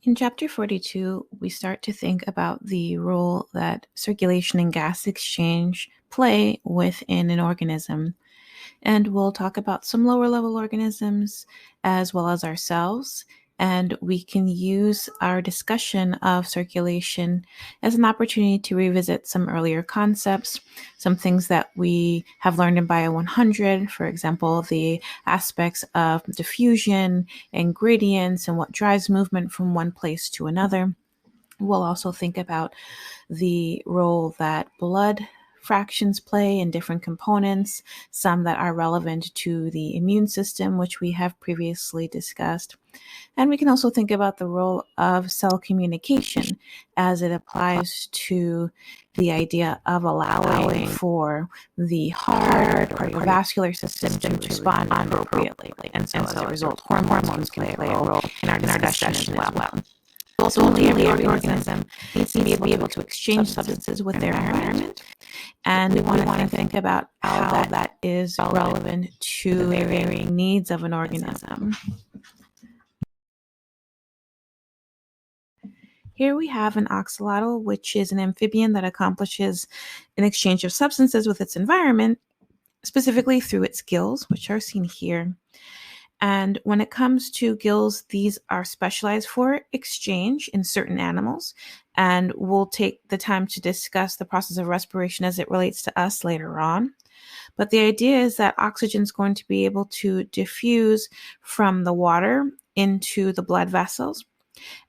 In chapter 42, we start to think about the role that circulation and gas exchange play within an organism. And we'll talk about some lower level organisms as well as ourselves. And we can use our discussion of circulation as an opportunity to revisit some earlier concepts, some things that we have learned in Bio 100, for example, the aspects of diffusion and gradients and what drives movement from one place to another. We'll also think about the role that blood fractions play in different components, some that are relevant to the immune system, which we have previously discussed. And we can also think about the role of cell communication as it applies to the idea of allowing for the heart, cardiovascular system to respond appropriately. And so as a result, hormones can play a role in our discussion as well. Ultimately, every organism needs to be able to exchange substances with their environment. And we want to think about how that is relevant to the varying needs of an organism. Here we have an axolotl, which is an amphibian that accomplishes an exchange of substances with its environment, specifically through its gills, which are seen here. And when it comes to gills, these are specialized for exchange in certain animals. And we'll take the time to discuss the process of respiration as it relates to us later on. But the idea is that oxygen is going to be able to diffuse from the water into the blood vessels.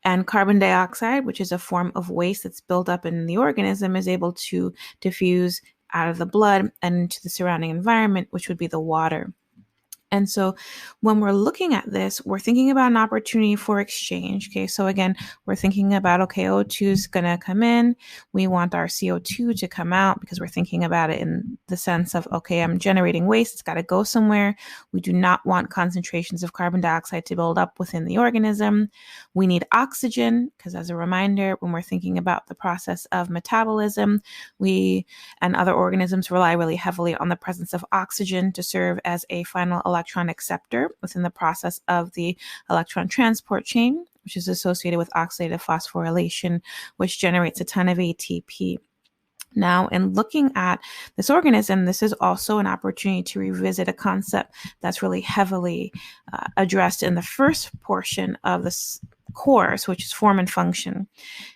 And carbon dioxide, which is a form of waste that's built up in the organism, is able to diffuse out of the blood and into the surrounding environment, which would be the water. And so when we're looking at this, we're thinking about an opportunity for exchange. Okay, so again, we're thinking about, okay, O2 is going to come in. We want our CO2 to come out because we're thinking about it in the sense of, okay, I'm generating waste. It's got to go somewhere. We do not want concentrations of carbon dioxide to build up within the organism. We need oxygen because, as a reminder, when we're thinking about the process of metabolism, we and other organisms rely really heavily on the presence of oxygen to serve as a final electron acceptor within the process of the electron transport chain, which is associated with oxidative phosphorylation, which generates a ton of ATP. Now, in looking at this organism, this is also an opportunity to revisit a concept that's really heavily addressed in the first portion of this course, which is form and function.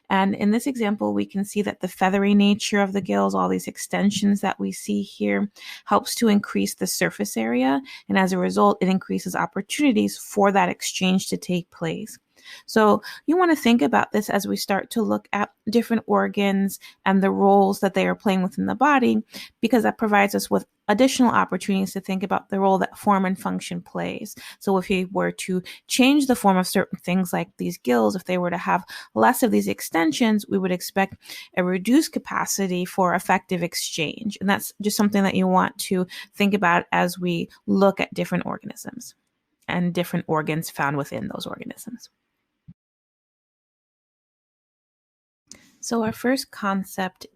And in this example, we can see that the feathery nature of the gills, all these extensions that we see here, helps to increase the surface area. And as a result, it increases opportunities for that exchange to take place. So you want to think about this as we start to look at different organs and the roles that they are playing within the body, because that provides us with additional opportunities to think about the role that form and function plays. So if we were to change the form of certain things like these gills, if they were to have less of these extensions, we would expect a reduced capacity for effective exchange. And that's just something that you want to think about as we look at different organisms and different organs found within those organisms. So our first concept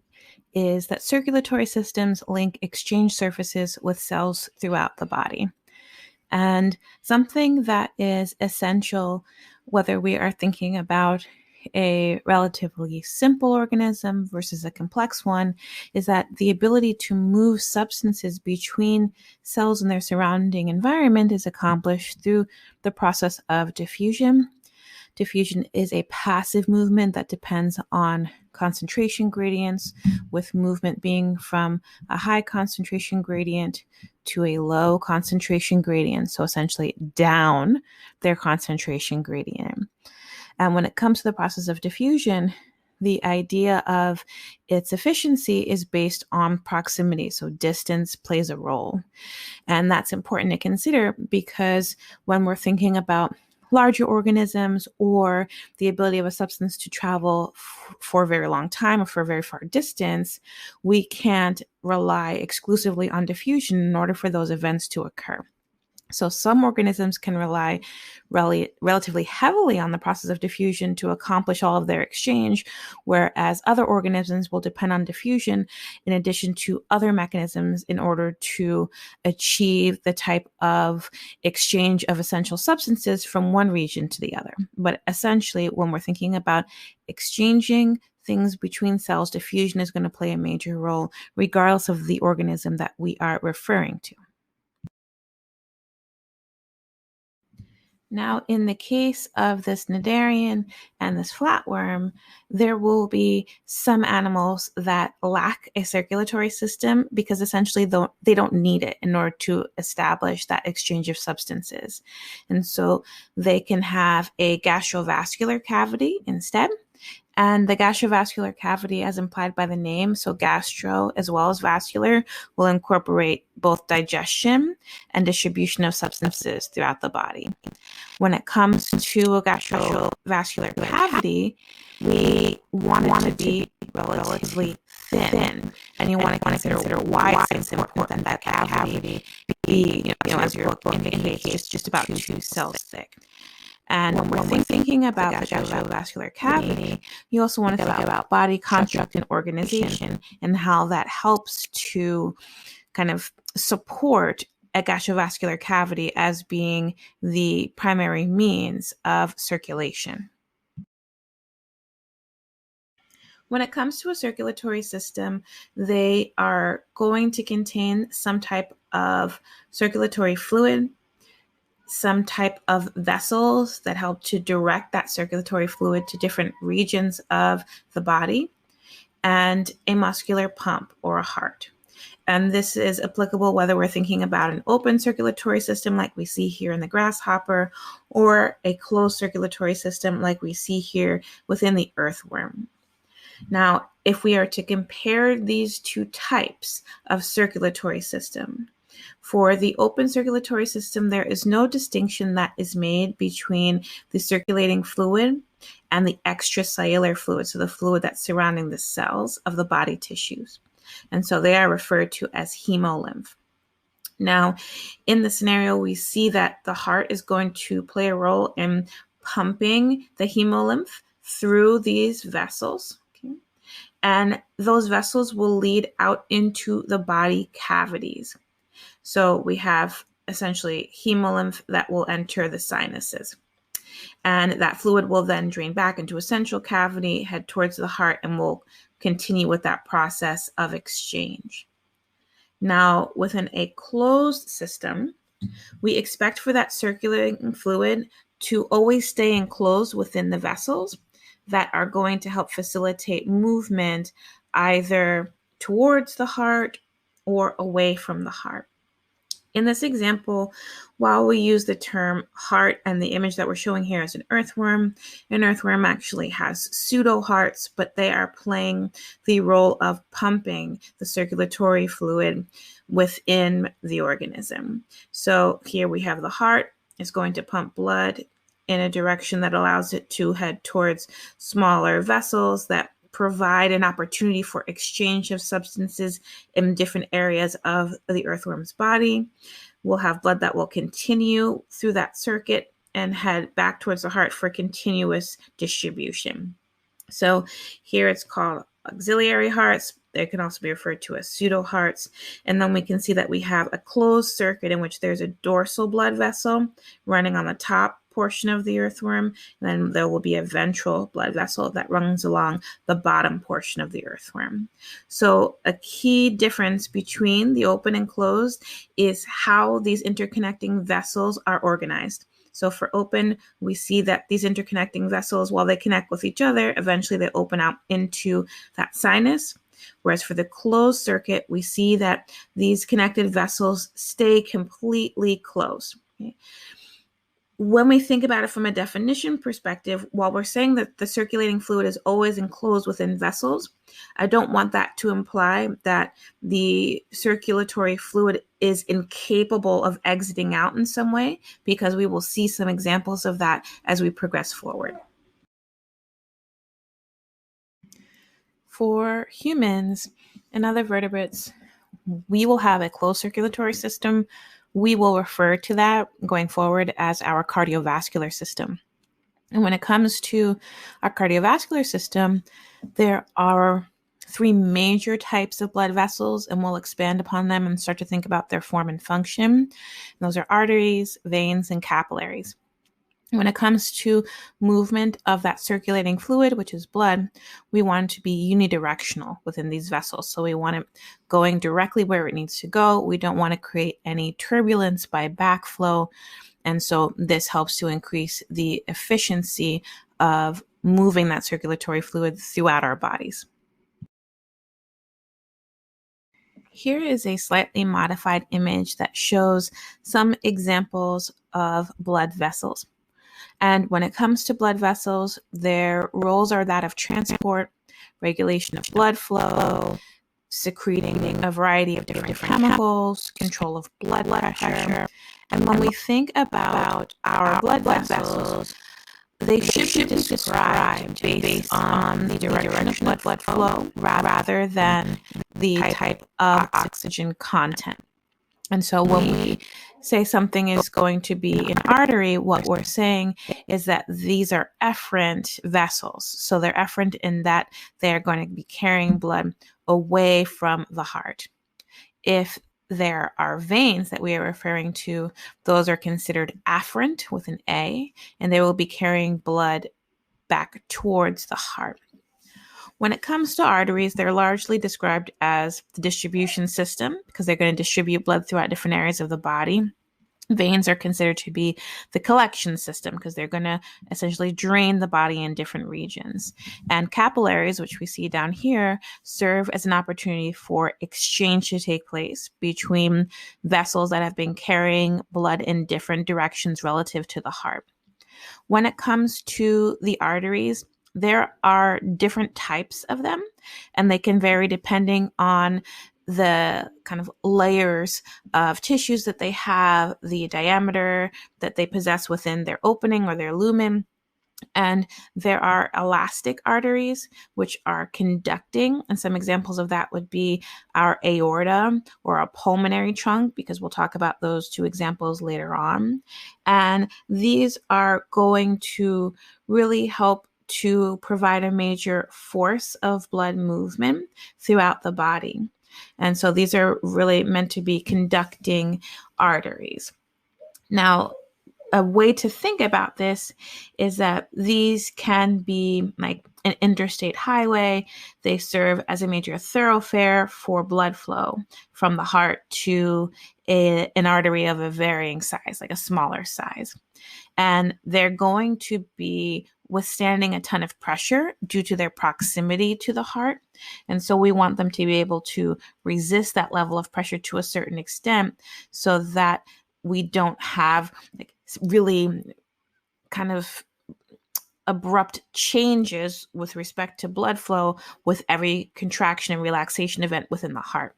is that circulatory systems link exchange surfaces with cells throughout the body. And something that is essential, whether we are thinking about a relatively simple organism versus a complex one, is that the ability to move substances between cells and their surrounding environment is accomplished through the process of diffusion. Diffusion is a passive movement that depends on concentration gradients, with movement being from a high concentration gradient to a low concentration gradient, so essentially down their concentration gradient. And when it comes to the process of diffusion, the idea of its efficiency is based on proximity, so distance plays a role. And that's important to consider because when we're thinking about larger organisms or the ability of a substance to travel for a very long time or for a very far distance, we can't rely exclusively on diffusion in order for those events to occur. So some organisms can rely relatively heavily on the process of diffusion to accomplish all of their exchange, whereas other organisms will depend on diffusion in addition to other mechanisms in order to achieve the type of exchange of essential substances from one region to the other. But essentially, when we're thinking about exchanging things between cells, diffusion is going to play a major role regardless of the organism that we are referring to. Now, in the case of this cnidarian and this flatworm, there will be some animals that lack a circulatory system because essentially they don't need it in order to establish that exchange of substances. And so they can have a gastrovascular cavity instead. And the gastrovascular cavity, as implied by the name, so gastro as well as vascular, will incorporate both digestion and distribution of substances throughout the body. When it comes to a gastrovascular cavity, we want it to be relatively thin, and you want to consider why it's important that cavity be, as your book indicates, just about 2 cells thick. And when we're thinking about the gastrovascular cavity, you also want to think about body construct and organization and how that helps to kind of support a gastrovascular cavity as being the primary means of circulation. When it comes to a circulatory system, they are going to contain some type of circulatory fluid, some type of vessels that help to direct that circulatory fluid to different regions of the body, and a muscular pump or a heart. And this is applicable whether we're thinking about an open circulatory system like we see here in the grasshopper, or a closed circulatory system like we see here within the earthworm. Now, if we are to compare these two types of circulatory system, for the open circulatory system, there is no distinction that is made between the circulating fluid and the extracellular fluid, so the fluid that's surrounding the cells of the body tissues. And so they are referred to as hemolymph. Now, in the scenario, we see that the heart is going to play a role in pumping the hemolymph through these vessels. Okay? And those vessels will lead out into the body cavities. So we have essentially hemolymph that will enter the sinuses. And that fluid will then drain back into a central cavity, head towards the heart, and will continue with that process of exchange. Now, within a closed system, we expect for that circulating fluid to always stay enclosed within the vessels that are going to help facilitate movement either towards the heart or away from the heart. In this example, while we use the term heart and the image that we're showing here is an earthworm actually has pseudo-hearts, but they are playing the role of pumping the circulatory fluid within the organism. So here we have the heart is going to pump blood in a direction that allows it to head towards smaller vessels that provide an opportunity for exchange of substances in different areas of the earthworm's body. We'll have blood that will continue through that circuit and head back towards the heart for continuous distribution. So here it's called auxiliary hearts. They can also be referred to as pseudo-hearts. And then we can see that we have a closed circuit in which there's a dorsal blood vessel running on the top portion of the earthworm, and then there will be a ventral blood vessel that runs along the bottom portion of the earthworm. So a key difference between the open and closed is how these interconnecting vessels are organized. So for open, we see that these interconnecting vessels, while they connect with each other, eventually they open out into that sinus. Whereas for the closed circuit, we see that these connected vessels stay completely closed. Okay? When we think about it from a definition perspective, while we're saying that the circulating fluid is always enclosed within vessels, I don't want that to imply that the circulatory fluid is incapable of exiting out in some way, because we will see some examples of that as we progress forward. For humans and other vertebrates, we will have a closed circulatory system we will refer to that going forward as our cardiovascular system. And when it comes to our cardiovascular system, there are three major types of blood vessels, and we'll expand upon them and start to think about their form and function. And those are arteries, veins, and capillaries. When it comes to movement of that circulating fluid, which is blood, we want it to be unidirectional within these vessels. So we want it going directly where it needs to go. We don't want to create any turbulence by backflow. And so this helps to increase the efficiency of moving that circulatory fluid throughout our bodies. Here is a slightly modified image that shows some examples of blood vessels. And when it comes to blood vessels, their roles are that of transport, regulation of blood flow, secreting a variety of different chemicals, control of blood pressure. And when we think about our blood vessels, they should be described based on the direction of blood flow rather than the type of oxygen content. And so when we say something is going to be an artery, what we're saying is that these are efferent vessels. So they're efferent in that they're going to be carrying blood away from the heart. If there are veins that we are referring to, those are considered afferent with an A, and they will be carrying blood back towards the heart. When it comes to arteries, they're largely described as the distribution system because they're going to distribute blood throughout different areas of the body. Veins are considered to be the collection system because they're going to essentially drain the body in different regions. And capillaries, which we see down here, serve as an opportunity for exchange to take place between vessels that have been carrying blood in different directions relative to the heart. When it comes to the arteries, there are different types of them, and they can vary depending on the kind of layers of tissues that they have, the diameter that they possess within their opening or their lumen. And there are elastic arteries, which are conducting. And some examples of that would be our aorta or a pulmonary trunk, because we'll talk about those two examples later on. And these are going to really help to provide a major force of blood movement throughout the body. And so these are really meant to be conducting arteries. Now, a way to think about this is that these can be like an interstate highway. They serve as a major thoroughfare for blood flow from the heart to an artery of a varying size, like a smaller size. And they're going to be withstanding a ton of pressure due to their proximity to the heart. And so we want them to be able to resist that level of pressure to a certain extent so that we don't have like really kind of abrupt changes with respect to blood flow with every contraction and relaxation event within the heart.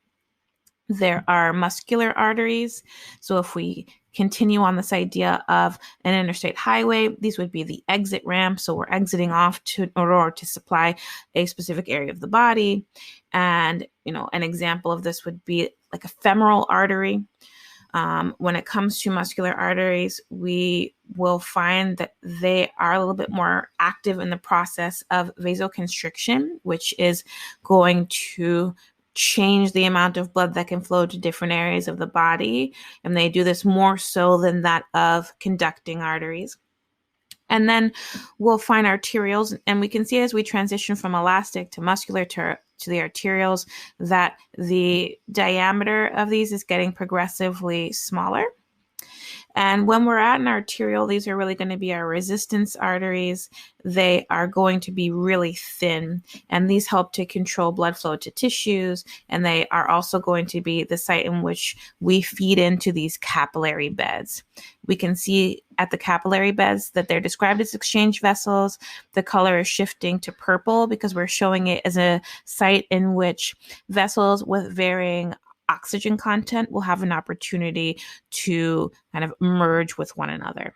There are muscular arteries. So if we continue on this idea of an interstate highway, these would be the exit ramp. So we're exiting off in order to supply a specific area of the body. And, an example of this would be like a femoral artery. When it comes to muscular arteries, we will find that they are a little bit more active in the process of vasoconstriction, which is going to change the amount of blood that can flow to different areas of the body. And they do this more so than that of conducting arteries. And then we'll find arterioles, and we can see as we transition from elastic to muscular to the arterioles that the diameter of these is getting progressively smaller. And when we're at an arteriole, these are really going to be our resistance arteries. They are going to be really thin, and these help to control blood flow to tissues. And they are also going to be the site in which we feed into these capillary beds. We can see at the capillary beds that they're described as exchange vessels. The color is shifting to purple because we're showing it as a site in which vessels with varying oxygen content will have an opportunity to kind of merge with one another.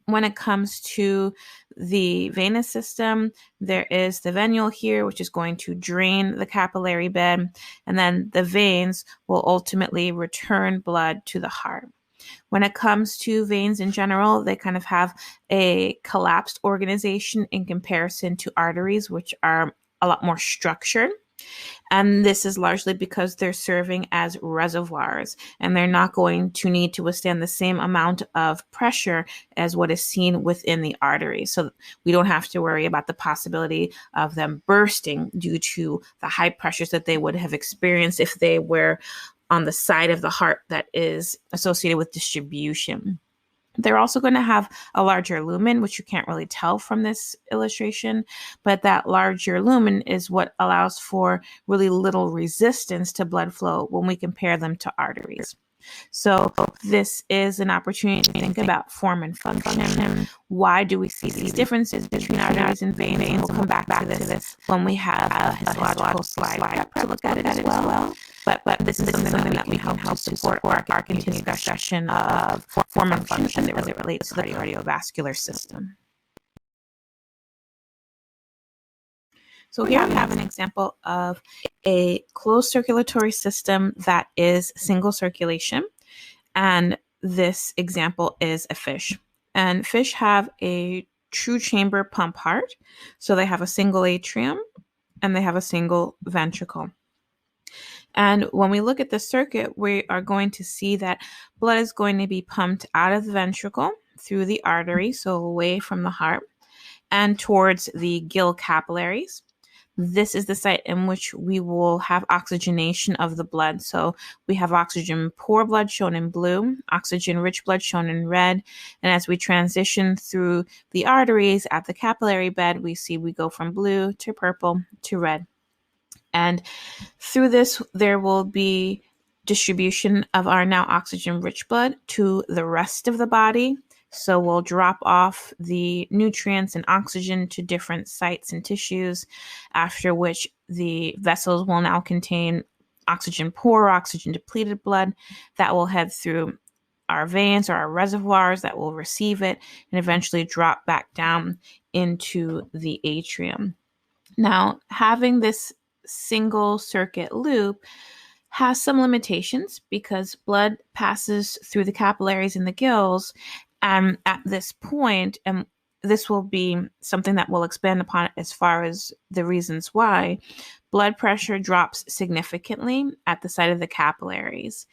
when it comes to the venous system, there is the venule here, which is going to drain the capillary bed, and then the veins will ultimately return blood to the heart. When it comes to veins in general, they kind of have a collapsed organization in comparison to arteries, which are a lot more structured. And this is largely because they're serving as reservoirs, and they're not going to need to withstand the same amount of pressure as what is seen within the arteries. So we don't have to worry about the possibility of them bursting due to the high pressures that they would have experienced if they were on the side of the heart that is associated with distribution. They're also going to have a larger lumen, which you can't really tell from this illustration, but that larger lumen is what allows for really little resistance to blood flow when we compare them to arteries. So this is an opportunity to think about form and function. Why do we see these differences between arteries and veins? And we'll come back to this when we have a histological slide to look at it as well. But this is something that we can help support our continued discussion of form and function as it relates to the cardiovascular system. So here we have an example of a closed circulatory system that is single circulation. And this example is a fish. And fish have a true chamber pump heart. So they have a single atrium and they have a single ventricle. And when we look at the circuit, we are going to see that blood is going to be pumped out of the ventricle through the artery, so away from the heart, and towards the gill capillaries. This is the site in which we will have oxygenation of the blood. So we have oxygen poor blood shown in blue, oxygen rich blood shown in red. And as we transition through the arteries at the capillary bed, we see we go from blue to purple to red. And through this, there will be distribution of our now oxygen-rich blood to the rest of the body. So we'll drop off the nutrients and oxygen to different sites and tissues, after which the vessels will now contain oxygen-poor, oxygen-depleted blood that will head through our veins or our reservoirs that will receive it and eventually drop back down into the atrium. Now, having this single circuit loop has some limitations because blood passes through the capillaries and the gills, and at this point, and this will be something that we'll expand upon as far as the reasons why, blood pressure drops significantly at the site of the capillaries.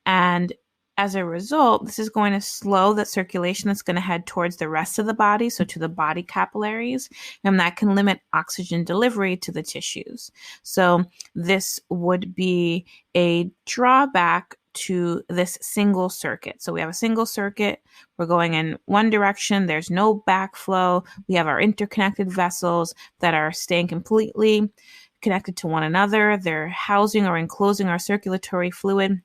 And as a result, this is going to slow the circulation that's going to head towards the rest of the body, so to the body capillaries, and that can limit oxygen delivery to the tissues. So this would be a drawback to this single circuit. So we have a single circuit, we're going in one direction, there's no backflow, we have our interconnected vessels that are staying completely connected to one another, they're housing or enclosing our circulatory fluid.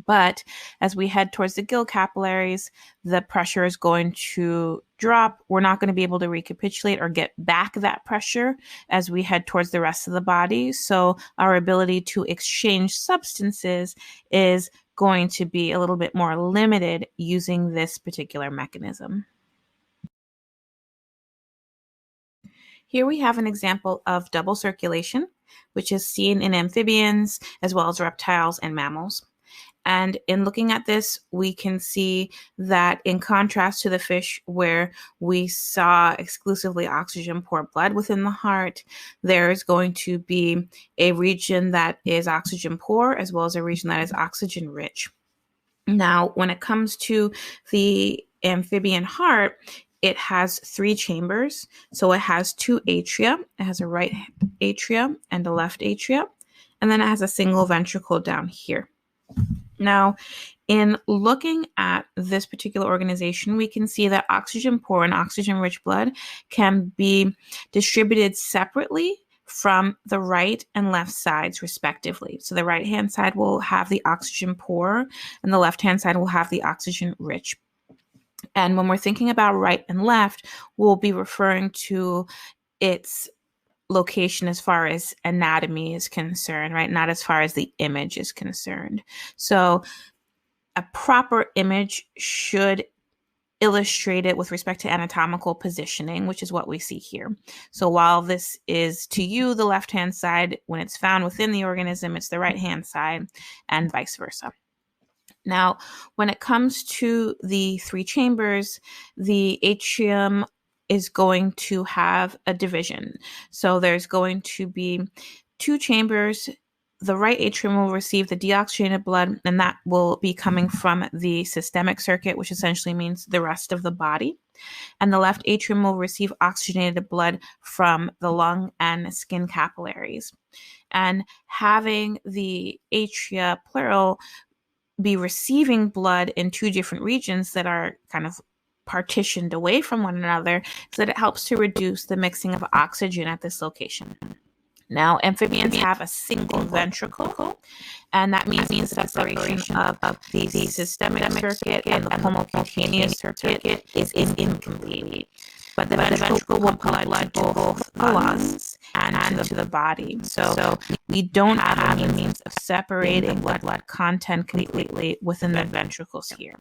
But as we head towards the gill capillaries, the pressure is going to drop. We're not going to be able to recapitulate or get back that pressure as we head towards the rest of the body. So our ability to exchange substances is going to be a little bit more limited using this particular mechanism. Here we have an example of double circulation, which is seen in amphibians as well as reptiles and mammals. And in looking at this, we can see that in contrast to the fish where we saw exclusively oxygen-poor blood within the heart, there is going to be a region that is oxygen-poor as well as a region that is oxygen-rich. Now, when it comes to the amphibian heart, it has 3 chambers. So it has 2 atria. It has a right atria and a left atria. And then it has a single ventricle down here. Now, in looking at this particular organization, we can see that oxygen-poor and oxygen-rich blood can be distributed separately from the right and left sides, respectively. So the right-hand side will have the oxygen-poor, and the left-hand side will have the oxygen-rich. And when we're thinking about right and left, we'll be referring to its location as far as anatomy is concerned, right? Not as far as the image is concerned. So a proper image should illustrated with respect to anatomical positioning, which is what we see here. So while this is to you the left-hand side, when it's found within the organism, it's the right-hand side, and vice versa. Now, when it comes to the three chambers, the atrium is going to have a division. So there's going to be two chambers. The right atrium will receive the deoxygenated blood, and that will be coming from the systemic circuit, which essentially means the rest of the body. And the left atrium will receive oxygenated blood from the lung and skin capillaries. And having the atria plural be receiving blood in two different regions that are kind of partitioned away from one another, so that it helps to reduce the mixing of oxygen at this location. Now, amphibians have a single ventricle, and that means the separation of the systemic circuit and the pulmocutaneous circuit is incomplete. But the ventricle will pump blood to both the lungs and to the body. So we don't have any means of separating blood content completely within the ventricles here.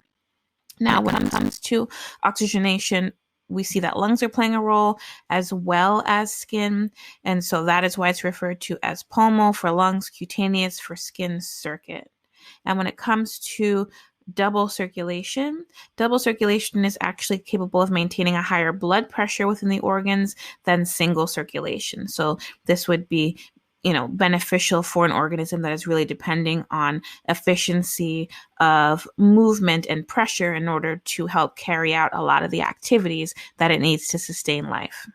Now, when it comes to oxygenation, we see that lungs are playing a role as well as skin. And so that is why it's referred to as pulmo for lungs, cutaneous for skin circuit. And when it comes to double circulation is actually capable of maintaining a higher blood pressure within the organs than single circulation. So this would be beneficial for an organism that is really depending on efficiency of movement and pressure in order to help carry out a lot of the activities that it needs to sustain life.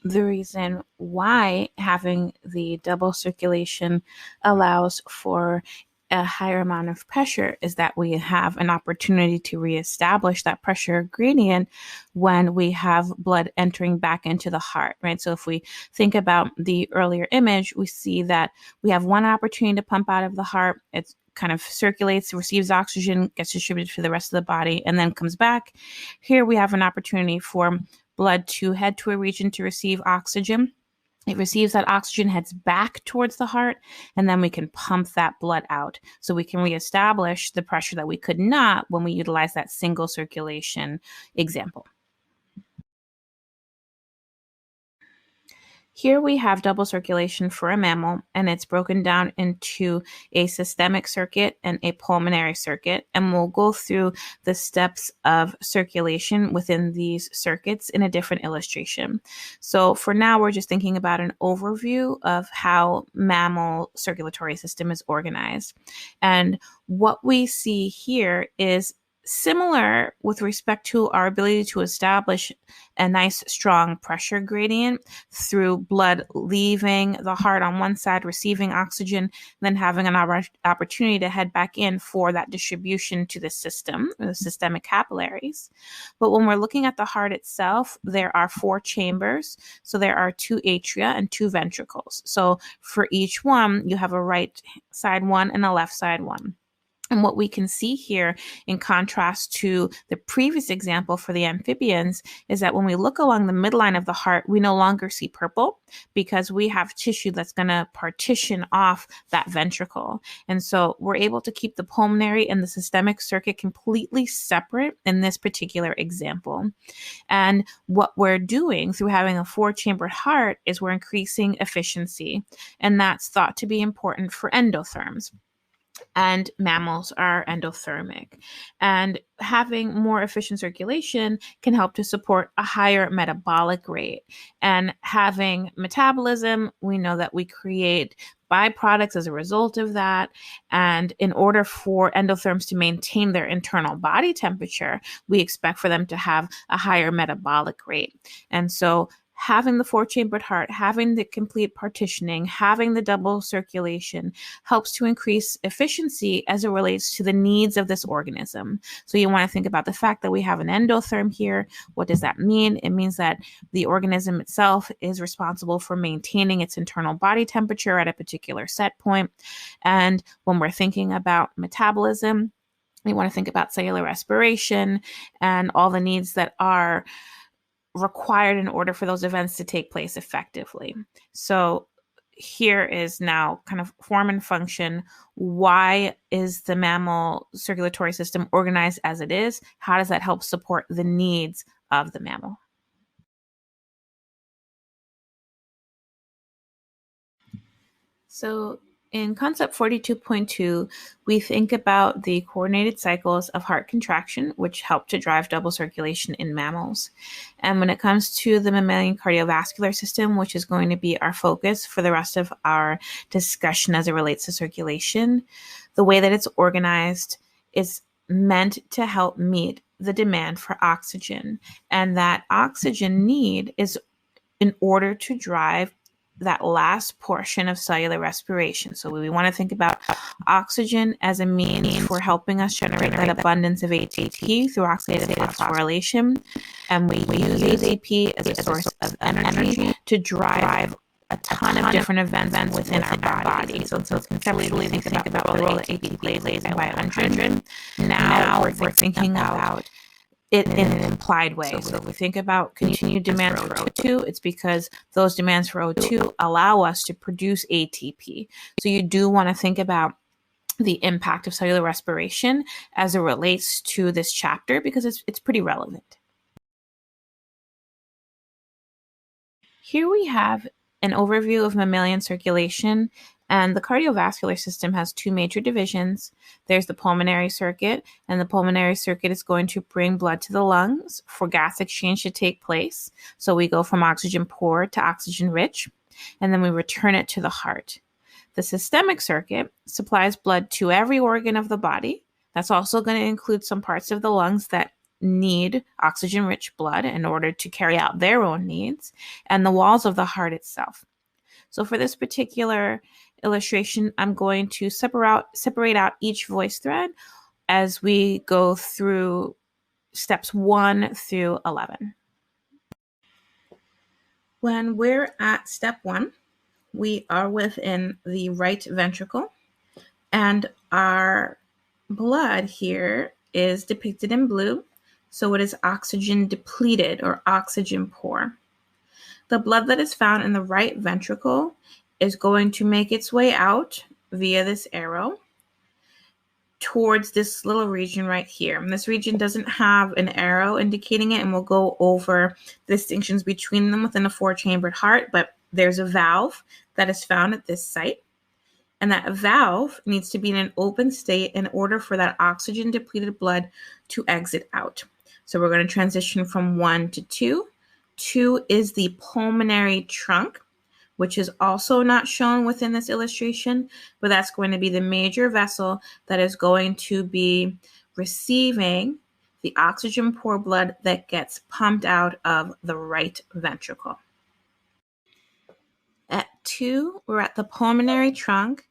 The reason why having the double circulation allows for a higher amount of pressure is that we have an opportunity to reestablish that pressure gradient when we have blood entering back into the heart, right? So if we think about the earlier image, we see that we have one opportunity to pump out of the heart. It kind of circulates, receives oxygen, gets distributed to the rest of the body, and then comes back. Here we have an opportunity for blood to head to a region to receive oxygen. It receives that oxygen, heads back towards the heart, and then we can pump that blood out. So we can reestablish the pressure that we could not when we utilize that single circulation example. Here we have double circulation for a mammal, and it's broken down into a systemic circuit and a pulmonary circuit. And we'll go through the steps of circulation within these circuits in a different illustration. So for now, we're just thinking about an overview of how mammal circulatory system is organized. And what we see here is similar with respect to our ability to establish a nice strong pressure gradient through blood leaving the heart on one side, receiving oxygen, then having an opportunity to head back in for that distribution to the system, the systemic capillaries. But when we're looking at the heart itself, there are four chambers. So there are two atria and two ventricles. So for each one, you have a right side one and a left side one. And what we can see here, in contrast to the previous example for the amphibians, is that when we look along the midline of the heart, we no longer see purple because we have tissue that's going to partition off that ventricle. And so we're able to keep the pulmonary and the systemic circuit completely separate in this particular example. And what we're doing through having a four-chambered heart is we're increasing efficiency. And that's thought to be important for endotherms. And mammals are endothermic. And having more efficient circulation can help to support a higher metabolic rate. And having metabolism, we know that we create byproducts as a result of that. And in order for endotherms to maintain their internal body temperature, we expect for them to have a higher metabolic rate. And so having the four-chambered heart, having the complete partitioning, having the double circulation helps to increase efficiency as it relates to the needs of this organism. So you want to think about the fact that we have an endotherm here. What does that mean? It means that the organism itself is responsible for maintaining its internal body temperature at a particular set point. And when we're thinking about metabolism, we want to think about cellular respiration and all the needs that are required in order for those events to take place effectively. So here is now kind of form and function. Why is the mammal circulatory system organized as it is? How does that help support the needs of the mammal? So in concept 42.2, we think about the coordinated cycles of heart contraction, which help to drive double circulation in mammals. And when it comes to the mammalian cardiovascular system, which is going to be our focus for the rest of our discussion as it relates to circulation, the way that it's organized is meant to help meet the demand for oxygen. And that oxygen need is in order to drive that last portion of cellular respiration. So we want to think about oxygen as a means for helping us generate that abundance of ATP through oxidative phosphorylation. And we use ATP as a source of energy to drive a ton of different events within our body. So conceptually think about the role that ATP plays in Bio100. Now we're thinking about it in an implied way. So if we think about continued demand for O2, it's because those demands for O2 allow us to produce ATP. So you do want to think about the impact of cellular respiration as it relates to this chapter because it's pretty relevant. Here we have an overview of mammalian circulation, and the cardiovascular system has two major divisions. There's the pulmonary circuit, and the pulmonary circuit is going to bring blood to the lungs for gas exchange to take place. So we go from oxygen poor to oxygen rich, and then we return it to the heart. The systemic circuit supplies blood to every organ of the body. That's also going to include some parts of the lungs that need oxygen-rich blood in order to carry out their own needs, and the walls of the heart itself. So for this particular illustration, I'm going to separate out each voice thread as we go through steps 1 through 11. When we're at step 1, we are within the right ventricle, and our blood here is depicted in blue. So it is oxygen depleted or oxygen poor. The blood that is found in the right ventricle is going to make its way out via this arrow towards this little region right here. And this region doesn't have an arrow indicating it, and we'll go over the distinctions between them within a four-chambered heart, but there's a valve that is found at this site. And that valve needs to be in an open state in order for that oxygen depleted blood to exit out. So we're going to transition from 1 to 2. 2 is the pulmonary trunk, which is also not shown within this illustration, but that's going to be the major vessel that is going to be receiving the oxygen poor blood that gets pumped out of the right ventricle. At 2, we're at the pulmonary trunk,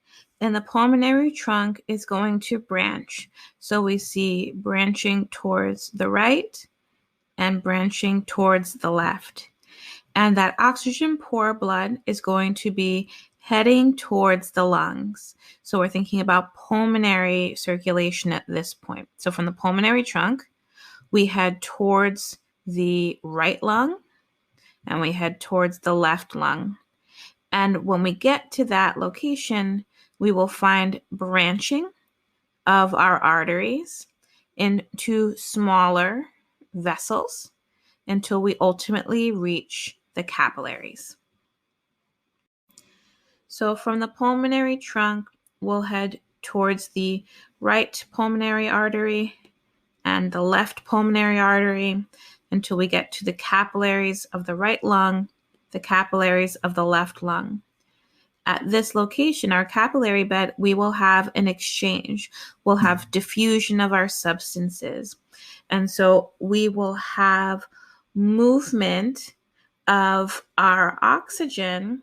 and the pulmonary trunk is going to branch. So we see branching towards the right and branching towards the left. And that oxygen poor blood is going to be heading towards the lungs. So we're thinking about pulmonary circulation at this point. So from the pulmonary trunk, we head towards the right lung and we head towards the left lung. And when we get to that location, we will find branching of our arteries into smaller vessels until we ultimately reach the capillaries. So from the pulmonary trunk, we'll head towards the right pulmonary artery and the left pulmonary artery until we get to the capillaries of the right lung, the capillaries of the left lung. At this location, our capillary bed, we will have an exchange. We'll have diffusion of our substances. And so we will have movement of our oxygen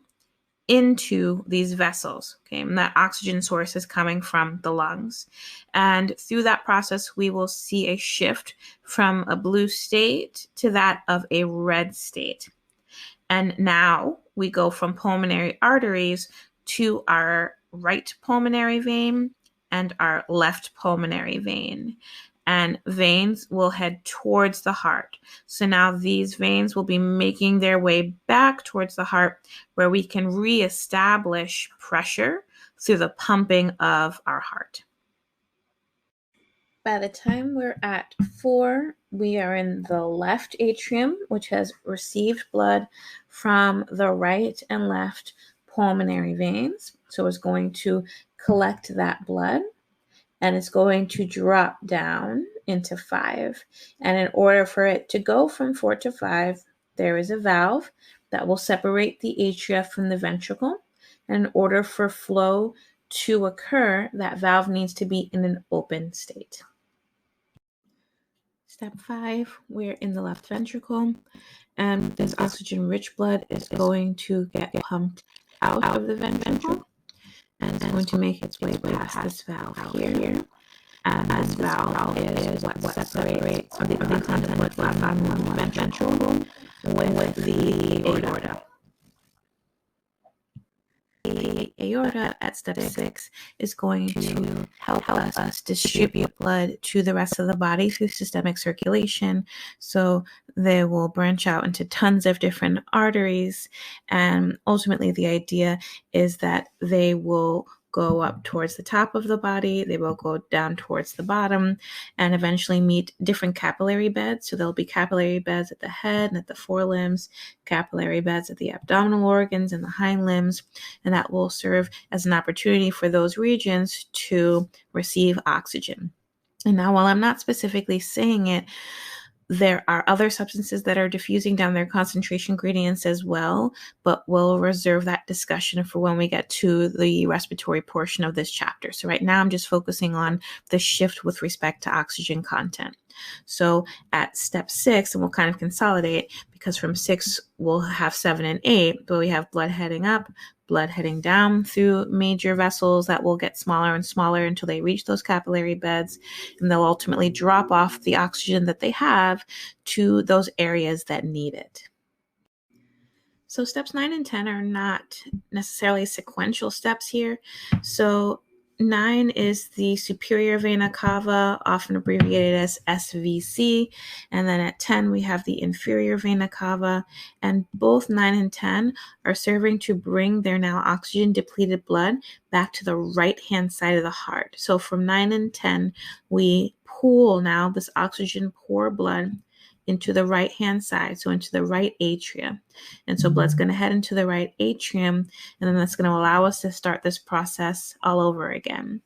into these vessels, okay? And that oxygen source is coming from the lungs. And through that process, we will see a shift from a blue state to that of a red state. And now we go from pulmonary arteries to our right pulmonary vein and our left pulmonary vein. and veins will head towards the heart. So now these veins will be making their way back towards the heart, where we can reestablish pressure through the pumping of our heart. By the time we're at 4, we are in the left atrium, which has received blood from the right and left pulmonary veins. So it's going to collect that blood, and it's going to drop down into 5. And in order for it to go from 4 to 5, there is a valve that will separate the atria from the ventricle. And in order for flow to occur, that valve needs to be in an open state. Step 5, we're in the left ventricle, and this oxygen-rich blood is going to get pumped out of the ventricle, and it's going to make its way past this valve here. And this valve is what separates the content of blood from the ventricle with the aorta. The aorta at step 6 is going to help us distribute blood to the rest of the body through systemic circulation. So they will branch out into tons of different arteries, and ultimately the idea is that they will go up towards the top of the body, they will go down towards the bottom, and eventually meet different capillary beds. So there'll be capillary beds at the head and at the forelimbs, capillary beds at the abdominal organs and the hind limbs, and that will serve as an opportunity for those regions to receive oxygen. And now, while I'm not specifically saying it, there are other substances that are diffusing down their concentration gradients as well, but we'll reserve that discussion for when we get to the respiratory portion of this chapter. So right now I'm just focusing on the shift with respect to oxygen content. So at step 6, and we'll kind of consolidate, because from 6 we'll have 7 and 8, but we have blood heading up, blood heading down through major vessels that will get smaller and smaller until they reach those capillary beds, and they'll ultimately drop off the oxygen that they have to those areas that need it. So steps 9 and 10 are not necessarily sequential steps here. So 9 is the superior vena cava, often abbreviated as SVC. And then at 10, we have the inferior vena cava. And both 9 and 10 are serving to bring their now oxygen depleted blood back to the right-hand side of the heart. So from 9 and 10, we pool now this oxygen poor blood into the right-hand side, so into the right atria. And so blood's going to head into the right atrium, and then that's going to allow us to start this process all over again.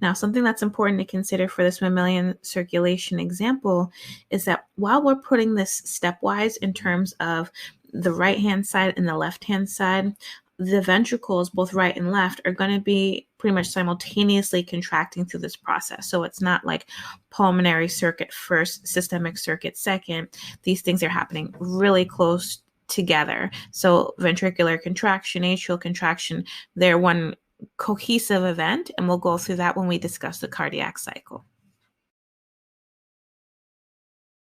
Now, something that's important to consider for this mammalian circulation example is that while we're putting this stepwise in terms of the right-hand side and the left-hand side, the ventricles, both right and left, are going to be pretty much simultaneously contracting through this process. So it's not like pulmonary circuit first, systemic circuit second. These things are happening really close together. So ventricular contraction, atrial contraction, they're one cohesive event, and we'll go through that when we discuss the cardiac cycle.